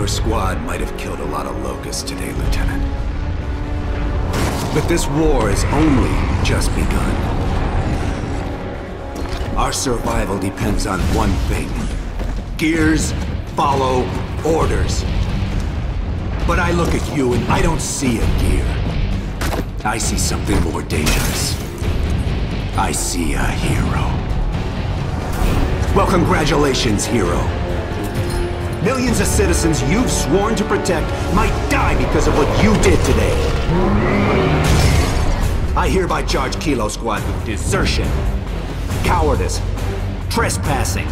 your squad might have killed a lot of locusts today, Lieutenant. But this war has only just begun. Our survival depends on one thing. Gears follow orders. But I look at you and I don't see a gear. I see something more dangerous. I see a hero. Well, congratulations, hero. Millions of citizens you've sworn to protect might die because of what you did today. I hereby charge Kilo Squad with desertion, cowardice, trespassing,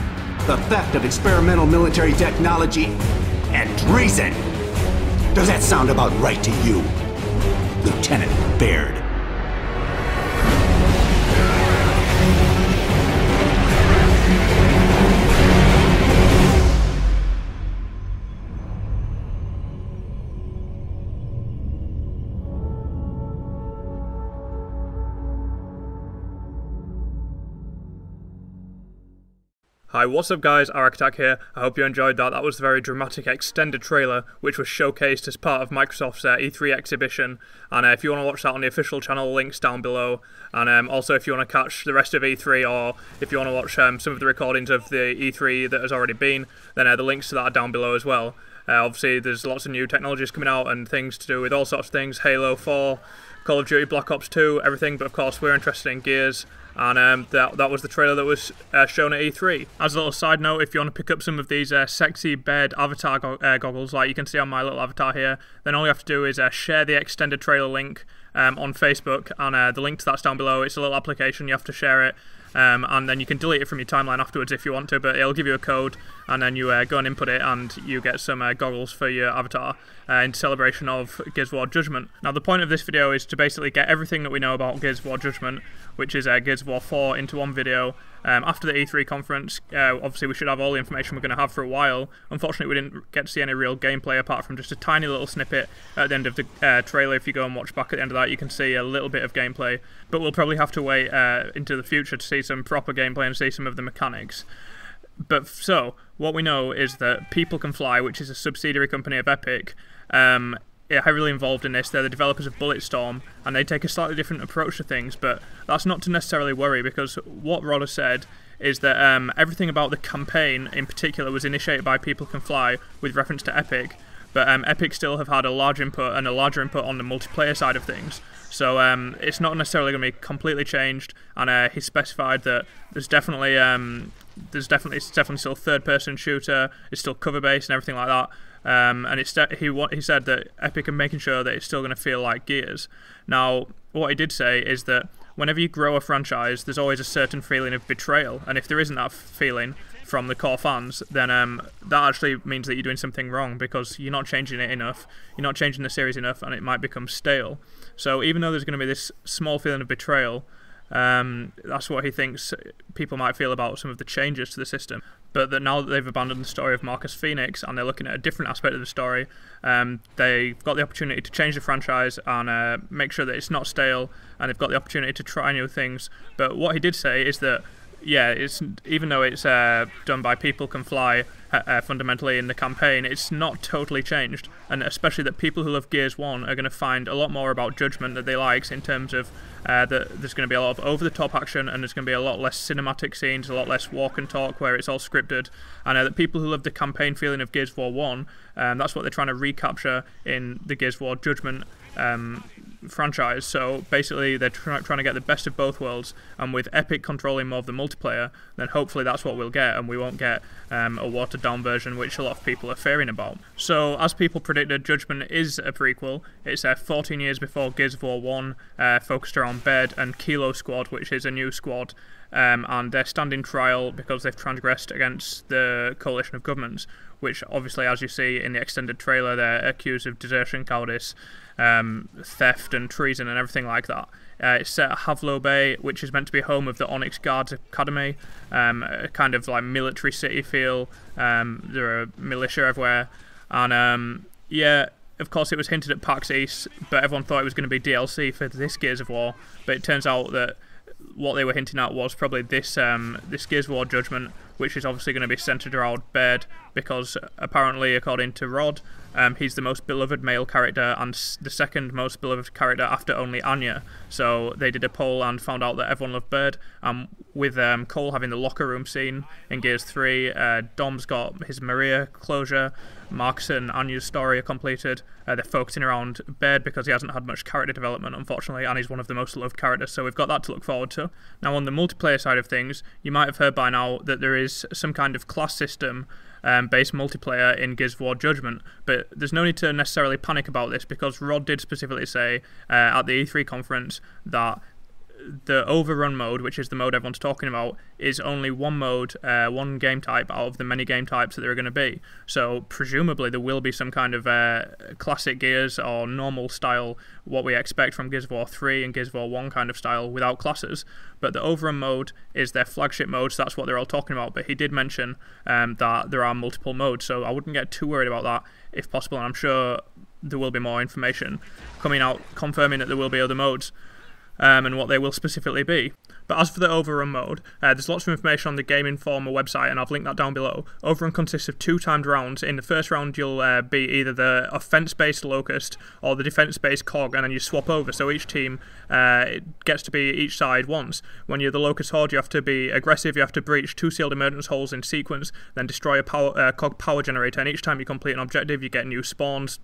the theft of experimental military technology, and treason. Does that sound about right to you, Lieutenant Baird? Hi, what's up guys, ArakkAttack here. I hope you enjoyed that. That was the very dramatic extended trailer which was showcased as part of Microsoft's E3 exhibition, and if you want to watch that on the official channel, links down below, and also if you want to catch the rest of E3, or if you want to watch some of the recordings of the E3 that has already been, then the links to that are down below as well. Obviously there's lots of new technologies coming out and things to do with all sorts of things, Halo 4, Call of Duty Black Ops 2, everything, but of course we're interested in Gears. And that was the trailer that was shown at E3. As a little side note, if you want to pick up some of these sexy Baird avatar goggles, like you can see on my little avatar here, then all you have to do is share the extended trailer link on Facebook, and the link to that's down below. It's a little application, you have to share it, and then you can delete it from your timeline afterwards if you want to, but it'll give you a code, and then you go and input it, and you get some goggles for your avatar in celebration of Gears of War Judgment. Now the point of this video is to basically get everything that we know about Gears of War Judgment, which is Gears of War 4, into one video. After the E3 conference, obviously we should have all the information we're going to have for a while. Unfortunately we didn't get to see any real gameplay apart from just a tiny little snippet at the end of the trailer. If you go and watch back at the end of that, you can see a little bit of gameplay, but we'll probably have to wait into the future to see some proper gameplay and see some of the mechanics. But so, what we know is that People Can Fly, which is a subsidiary company of Epic, are heavily involved in this. They're the developers of Bulletstorm, and they take a slightly different approach to things, but that's not to necessarily worry, because what Rod has said is that everything about the campaign in particular was initiated by People Can Fly with reference to Epic, but Epic still have had a large input and a larger input on the multiplayer side of things. So it's not necessarily going to be completely changed, and he specified that there's definitely still third-person shooter, it's still cover-based and everything like that. And he said that Epic are making sure that it's still going to feel like Gears. Now, what he did say is that whenever you grow a franchise, there's always a certain feeling of betrayal, and if there isn't that feeling from the core fans, then that actually means that you're doing something wrong, because you're not changing it enough, you're not changing the series enough, and it might become stale. So even though there's going to be this small feeling of betrayal, that's what he thinks people might feel about some of the changes to the system. But that now that they've abandoned the story of Marcus Fenix and they're looking at a different aspect of the story, they've got the opportunity to change the franchise and make sure that it's not stale, and they've got the opportunity to try new things. But what he did say is that, yeah, even though it's done by People Can Fly fundamentally in the campaign, it's not totally changed, and especially that people who love Gears 1 are going to find a lot more about Judgment that they like, in terms of that there's going to be a lot of over-the-top action, and there's going to be a lot less cinematic scenes, a lot less walk and talk where it's all scripted, and that people who love the campaign feeling of Gears of War 1, that's what they're trying to recapture in the Gears of War Judgment franchise. So basically they're trying to get the best of both worlds, and with Epic controlling more of the multiplayer, then hopefully that's what we'll get, and we won't get a watered down version which a lot of people are fearing about. So as people predicted, Judgment is a prequel. It's 14 years before Gears of War 1, focused around Baird and Kilo Squad, which is a new squad, and they're standing trial because they've transgressed against the coalition of governments, which obviously, as you see in the extended trailer, they're accused of desertion, cowardice, theft and treason and everything like that. It's set at Havlo Bay, which is meant to be home of the Onyx Guards Academy, a kind of like military city feel. There are militia everywhere, and yeah, of course it was hinted at PAX East, but everyone thought it was going to be DLC for this Gears of War, but it turns out that what they were hinting at was probably this Gears of War Judgment, which is obviously going to be centered around Baird, because apparently, according to Rod, he's the most beloved male character and the second most beloved character after only Anya. So they did a poll and found out that everyone loved Baird. With Cole having the locker room scene in Gears 3, Dom's got his Maria closure, Marcus and Anya's story are completed. They're focusing around Baird because he hasn't had much character development, unfortunately, and he's one of the most loved characters, so we've got that to look forward to. Now, on the multiplayer side of things, you might have heard by now that there is some kind of class system based multiplayer in Gears of War Judgment, but there's no need to necessarily panic about this, because Rod did specifically say at the E3 conference that the Overrun mode, which is the mode everyone's talking about, is only one mode, one game type out of the many game types that there are going to be. So presumably there will be some kind of classic Gears or normal style, what we expect from Gears of War 3 and Gears of War 1 kind of style without classes. But the Overrun mode is their flagship mode, so that's what they're all talking about. But he did mention that there are multiple modes, so I wouldn't get too worried about that if possible, and I'm sure there will be more information coming out confirming that there will be other modes. And what they will specifically be. But as for the Overrun mode, there's lots of information on the Game Informer website, and I've linked that down below. Overrun consists of 2 timed rounds. In the first round, you'll be either the offense-based Locust or the defense-based Cog, and then you swap over, so each team gets to be each side once. When you're the Locust Horde, you have to be aggressive, you have to breach 2 sealed emergence holes in sequence, then destroy a Cog power generator, and each time you complete an objective, you get new spawns,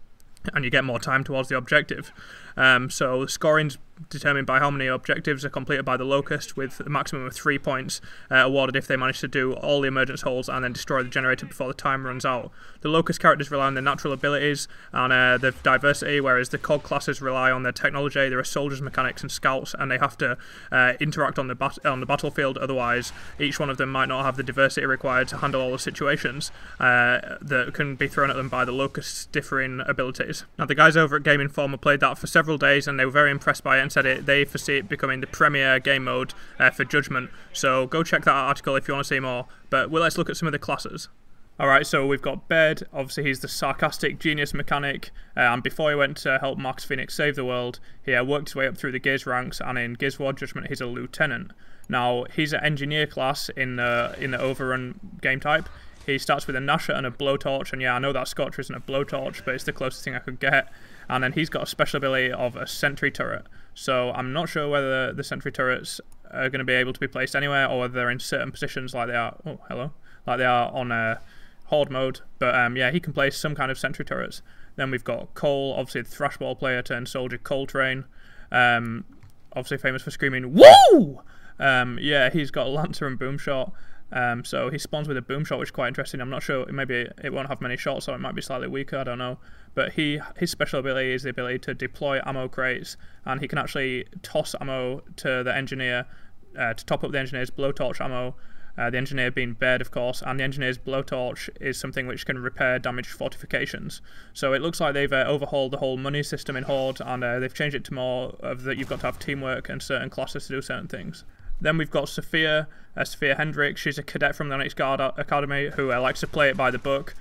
and you get more time towards the objective. So the scoring's determined by how many objectives are completed by the Locust, with a maximum of 3 points awarded if they manage to do all the emergence holes and then destroy the generator before the time runs out. The Locust characters rely on their natural abilities and their diversity, whereas the COG classes rely on their technology. There are soldiers, mechanics and scouts, and they have to interact on the battlefield, otherwise each one of them might not have the diversity required to handle all the situations that can be thrown at them by the Locust's differing abilities. Now, the guys over at Game Informer played that for several days and they were very impressed by it, and said they foresee it becoming the premier game mode for Judgment. So go check that article if you want to see more. But let's look at some of the classes. Alright, so we've got Baird. Obviously he's the sarcastic genius mechanic, and before he went to help Marcus Fenix save the world, he worked his way up through the Gears ranks, and in Gears of War Judgment he's a lieutenant. Now, he's an engineer class in the Overrun game type. He starts with a Nasher and a blowtorch, and yeah, I know that Scorcher isn't a blowtorch, but it's the closest thing I could get. And then he's got a special ability of a sentry turret. So I'm not sure whether the sentry turrets are going to be able to be placed anywhere, or whether they're in certain positions like they are. Oh, hello, like they are on Horde mode. But yeah, he can place some kind of sentry turrets. Then we've got Cole, obviously the Thrashball player turned soldier, Coltrane. Obviously famous for screaming "Woo!" Yeah, he's got a Lancer and Boomshot. So he spawns with a Boomshot, which is quite interesting. I'm not sure, maybe it won't have many shots, or it might be slightly weaker, I don't know. But his special ability is the ability to deploy ammo crates, and he can actually toss ammo to the engineer to top up the engineer's blowtorch ammo. The engineer being Baird, of course, and the engineer's blowtorch is something which can repair damaged fortifications. So it looks like they've overhauled the whole money system in Horde, and they've changed it to more of that you've got to have teamwork and certain classes to do certain things. Then we've got Sophia Hendrick. She's a cadet from the Onyx Guard Academy who likes to play it by the book.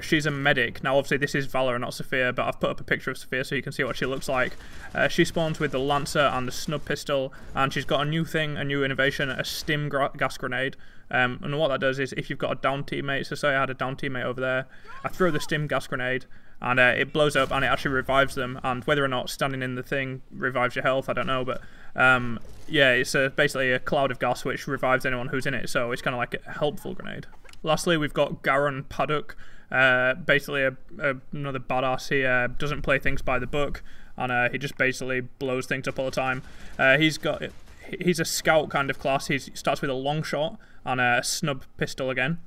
She's a medic. Now, obviously, this is Valor, not Sophia, but I've put up a picture of Sophia so you can see what she looks like. She spawns with the Lancer and the Snub Pistol, and she's got a new thing, a new innovation, a Stim gas grenade. And what that does is, if you've got a down teammate, so say I had a down teammate over there, I throw the Stim gas grenade, and it blows up and it actually revives them, and whether or not standing in the thing revives your health, I don't know, but yeah, it's basically a cloud of gas which revives anyone who's in it, so it's kind of like a helpful grenade. Lastly, we've got Garen Paddock, basically another badass. He doesn't play things by the book, and he just basically blows things up all the time. He's a scout kind of class. He starts with a long shot and a snub pistol again.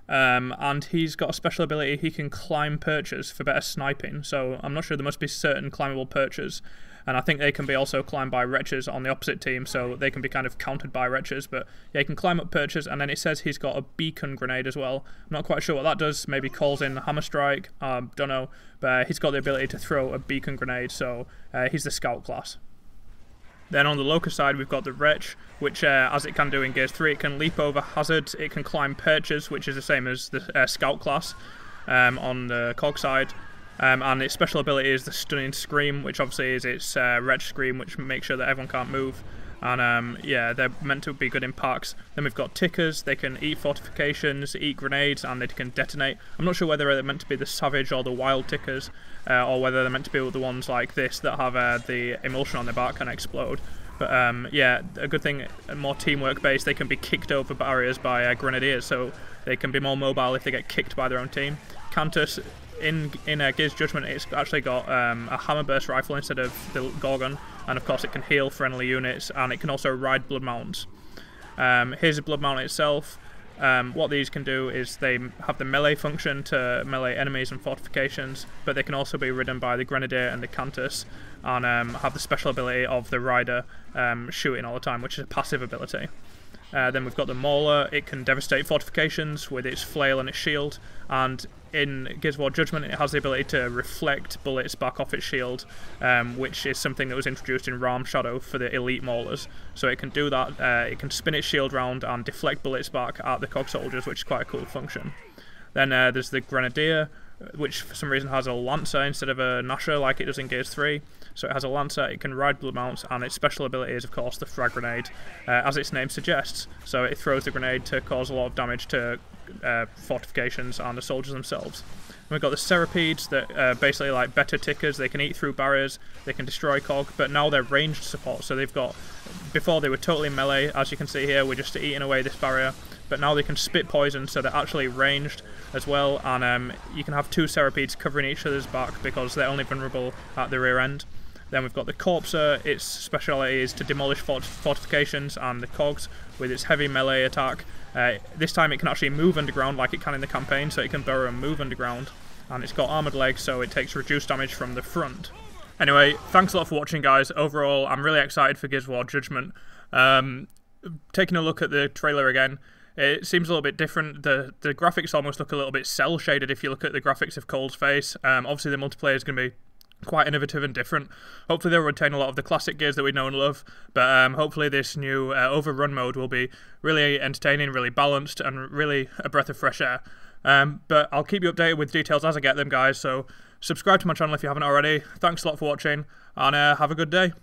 And he's got a special ability, he can climb perches for better sniping, so I'm not sure, there must be certain climbable perches, and I think they can be also climbed by wretches on the opposite team, so they can be kind of countered by wretches, but yeah, he can climb up perches, and then it says he's got a beacon grenade as well. I'm not quite sure what that does, maybe calls in Hammer Strike, don't know, but he's got the ability to throw a beacon grenade, so he's the scout class. Then on the Locust side, we've got the Wretch, which, as it can do in Gears 3, it can leap over hazards, it can climb perches, which is the same as the Scout class on the Cog side, and its special ability is the Stunning Scream, which obviously is its Wretch Scream, which makes sure that everyone can't move. and yeah, they're meant to be good in packs. Then we've got tickers. They can eat fortifications, eat grenades, and they can detonate. I'm not sure whether they're meant to be the savage or the wild tickers, or whether they're meant to be the ones like this that have the emulsion on their back and explode. But yeah, a good thing, more teamwork based, they can be kicked over barriers by grenadiers, so they can be more mobile if they get kicked by their own team. Cantus, in Gears Judgment, it's actually got a hammer burst rifle instead of the Gorgon, and of course it can heal friendly units, and it can also ride blood mounts. Here's a blood mount itself. What these can do is they have the melee function to melee enemies and fortifications, but they can also be ridden by the Grenadier and the Cantus, and have the special ability of the Rider shooting all the time, which is a passive ability. Then we've got the Mauler. It can devastate fortifications with its flail and its shield, and in Gears of War Judgment it has the ability to reflect bullets back off its shield, which is something that was introduced in Ram Shadow for the elite Maulers. So it can do that. It can spin its shield round and deflect bullets back at the Cog Soldiers, which is quite a cool function. Then there's the Grenadier, which for some reason has a Lancer instead of a Gnasher like it does in Gears 3. So it has a Lancer, it can ride blood mounts, and its special ability is of course the frag grenade, as its name suggests. So it throws the grenade to cause a lot of damage to fortifications and the soldiers themselves. And we've got the Cerapedes that are basically like better tickers. They can eat through barriers, they can destroy Cog, but now they're ranged support. So they've got, before they were totally melee, as you can see here, we're just eating away this barrier, but now they can spit poison, so they're actually ranged as well, and you can have two Cerapedes covering each other's back because they're only vulnerable at the rear end. Then we've got the Corpser. Its speciality is to demolish fortifications and the cogs with its heavy melee attack. This time it can actually move underground like it can in the campaign, so it can burrow and move underground. And it's got armoured legs, so it takes reduced damage from the front. Anyway, thanks a lot for watching, guys. Overall, I'm really excited for Gears of War Judgment. Taking a look at the trailer again, it seems a little bit different. The graphics almost look a little bit cel-shaded if you look at the graphics of Cole's face. Obviously the multiplayer is going to be quite innovative and different. Hopefully they'll retain a lot of the classic Gears that we know and love, but hopefully this new Overrun mode will be really entertaining, really balanced, and really a breath of fresh air. But I'll keep you updated with details as I get them, guys, so subscribe to my channel if you haven't already. Thanks a lot for watching, and have a good day.